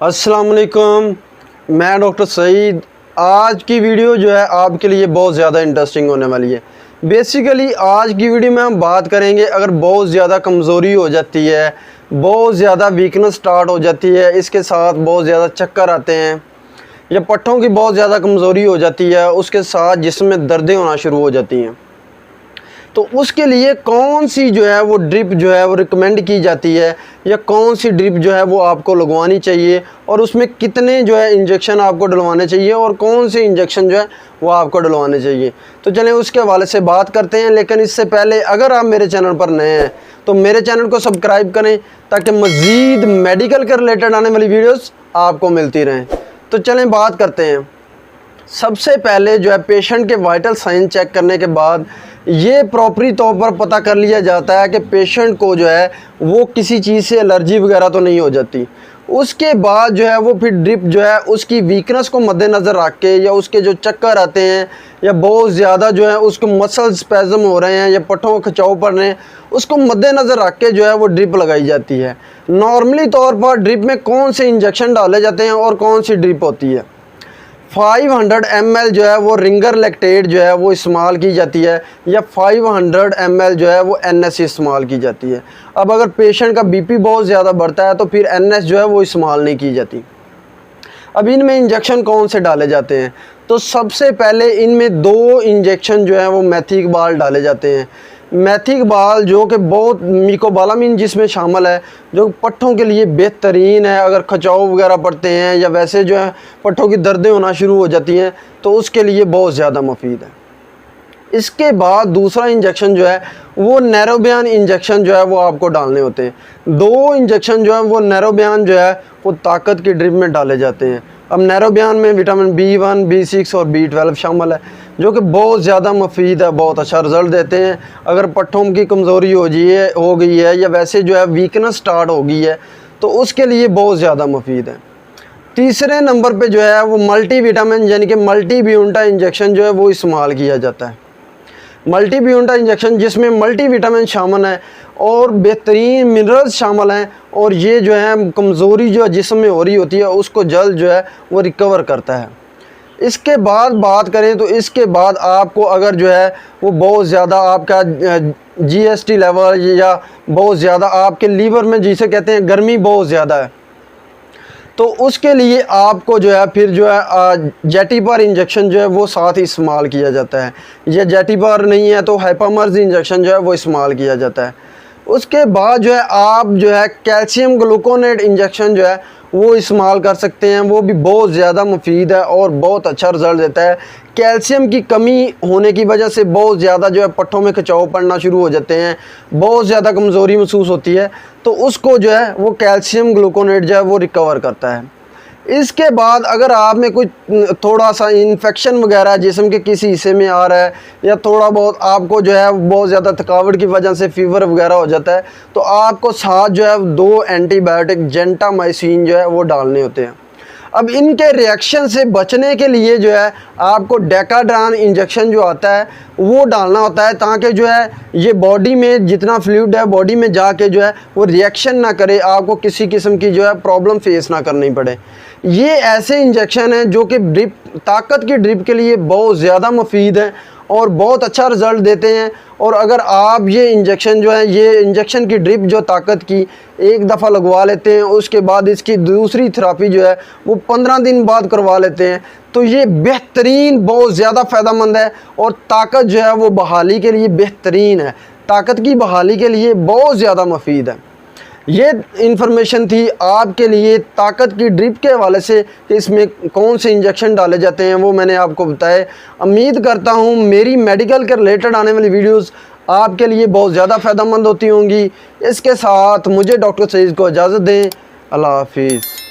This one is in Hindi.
अस्सलाम वालेकुम, मैं डॉक्टर सईद। आज की वीडियो जो है आपके लिए बहुत ज़्यादा इंटरेस्टिंग होने वाली है। बेसिकली आज की वीडियो में हम बात करेंगे, अगर बहुत ज़्यादा कमज़ोरी हो जाती है, बहुत ज़्यादा वीकनेस स्टार्ट हो जाती है, इसके साथ बहुत ज़्यादा चक्कर आते हैं या पट्ठों की बहुत ज़्यादा कमज़ोरी हो जाती है, उसके साथ जिस्म में दर्दें होना शुरू हो जाती हैं, तो उसके लिए कौन सी जो है वो ड्रिप जो है वो रिकमेंड की जाती है या कौन सी ड्रिप जो है वो आपको लगवानी चाहिए और उसमें कितने जो है इंजेक्शन आपको डलवाने चाहिए और कौन से इंजेक्शन जो है वो आपको डलवाने चाहिए। तो चलें उसके हवाले से बात करते हैं। लेकिन इससे पहले अगर आप मेरे चैनल पर नए हैं तो मेरे चैनल को सब्सक्राइब करें ताकि मज़ीद मेडिकल के रिलेटेड आने वाली वीडियोस आपको मिलती रहें। तो चलें बात करते हैं। सबसे पहले जो है पेशेंट के वाइटल साइन चेक करने के बाद ये प्रॉपरी तौर पर पता कर लिया जाता है कि पेशेंट को जो है वो किसी चीज़ से एलर्जी वगैरह तो नहीं हो जाती। उसके बाद जो है वो फिर ड्रिप जो है उसकी वीकनेस को मद्देनज़र रख के या उसके जो चक्कर आते हैं या बहुत ज़्यादा जो है उसको मसल स्पैज़म हो रहे हैं या पट्ठों का खिंचाव पड़ रहे हैं, उसको मद्देनज़र रख के जो है वो ड्रिप लगाई जाती है। नॉर्मली तौर पर ड्रिप में कौन से इंजेक्शन डाले जाते हैं और कौन सी ड्रिप होती है। 500 ml जो है वो रिंगर लैक्टेट जो है वो इस्तेमाल की जाती है या 500 ml जो है वो NS इस्तेमाल की जाती है। अब अगर पेशेंट का BP बहुत ज़्यादा बढ़ता है तो फिर NS जो है वो इस्तेमाल नहीं की जाती। अब इनमें इंजेक्शन कौन से डाले जाते हैं, तो सबसे पहले इनमें 2 इंजेक्शन जो है वो मैथिकबाल डाले जाते हैं। मैथिकबाल जो कि बहुत मिकोबालामिन जिसमें शामिल है, जो पट्ठों के लिए बेहतरीन है। अगर खिंचाव वगैरह पड़ते हैं या वैसे जो है पट्ठों की दर्दें होना शुरू हो जाती हैं तो उसके लिए बहुत ज़्यादा मुफीद है। इसके बाद दूसरा इंजेक्शन जो है वो नैरोबियान इंजेक्शन जो है वो आपको डालने होते हैं। 2 इंजेक्शन जो है वो नैरोबियान जो है वो ताकत की ड्रिप में डाले जाते हैं। अब नैरोबियान में विटामिन B1, B6 और B12 शामिल है, जो कि बहुत ज़्यादा मुफीद है, बहुत अच्छा रिज़ल्ट देते हैं। अगर पट्ठों की कमज़ोरी हो गई है या वैसे जो है वीकनेस स्टार्ट हो गई है तो उसके लिए बहुत ज़्यादा मुफीद है। तीसरे नंबर पे जो है वो मल्टी विटामिन यानी कि मल्टी ब्यूंटा इंजेक्शन जो है वो इस्तेमाल किया जाता है। मल्टी ब्यूंटा इंजेक्शन जिसमें मल्टी विटामिन शामिल है और बेहतरीन मिनरल्स शामिल हैं और ये जो है कमज़ोरी जो जिस्म में हो रही होती है उसको जल्द जो है वो रिकवर करता है। इसके बाद बात करें तो इसके बाद आपको अगर जो है वो बहुत ज़्यादा आपका GST लेवल या बहुत ज़्यादा आपके लीवर में जिसे कहते हैं गर्मी बहुत ज़्यादा है तो उसके लिए आपको जो है फिर जो है जेटिपर इंजेक्शन जो है वो साथ ही इस्तेमाल किया जाता है। ये जेटिपर नहीं है तो हाइपामर्ज इंजेक्शन जो है वो इस्तेमाल किया जाता है। उसके बाद जो है आप जो है कैल्शियम ग्लूकोनेट इंजेक्शन जो है वो इस्तेमाल कर सकते हैं। वो भी बहुत ज़्यादा मुफीद है और बहुत अच्छा रिज़ल्ट देता है। कैल्शियम की कमी होने की वजह से बहुत ज़्यादा जो है पट्ठों में खिंचाव पड़ना शुरू हो जाते हैं, बहुत ज़्यादा कमज़ोरी महसूस होती है, तो उसको जो है वो कैल्शियम ग्लूकोनेट जो है वो रिकवर करता है। इसके बाद अगर आप में कोई थोड़ा सा इन्फेक्शन वगैरह जिस्म के किसी हिस्से में आ रहा है या थोड़ा बहुत आपको जो है बहुत ज़्यादा थकावट की वजह से फीवर वगैरह हो जाता है तो आपको साथ जो है 2 एंटीबायोटिक जेंटामाइसिन जो है वो डालने होते हैं। अब इनके रिएक्शन से बचने के लिए जो है आपको डेकाड्रान इंजेक्शन जो आता है वो डालना होता है ताकि जो है ये बॉडी में जितना फ्लूइड है बॉडी में जाके जो है वो रिएक्शन ना करे, आपको किसी किस्म की जो है प्रॉब्लम फेस ना करनी पड़े। ये ऐसे इंजेक्शन हैं जो कि ड्रिप ताकत की ड्रिप के लिए बहुत ज़्यादा मुफीद हैं और बहुत अच्छा रिज़ल्ट देते हैं। और अगर आप ये इंजेक्शन जो है ये इंजेक्शन की ड्रिप जो ताकत की एक दफ़ा लगवा लेते हैं उसके बाद इसकी दूसरी थेरापी जो है वो 15 दिन बाद करवा लेते हैं तो ये बेहतरीन बहुत ज़्यादा फ़ायदेमंद है और ताकत जो है वो बहाली के लिए बेहतरीन है, ताकत की बहाली के लिए बहुत ज़्यादा मुफीद है। ये इन्फॉर्मेशन थी आपके लिए ताकत की ड्रिप के हवाले से कि इसमें कौन से इंजेक्शन डाले जाते हैं, वो मैंने आपको बताया। उम्मीद करता हूँ मेरी मेडिकल के रिलेटेड आने वाली वीडियोस आपके लिए बहुत ज़्यादा फ़ायदेमंद होती होंगी। इसके साथ मुझे डॉक्टर सईद को इजाज़त दें। अल्लाह हाफिज़।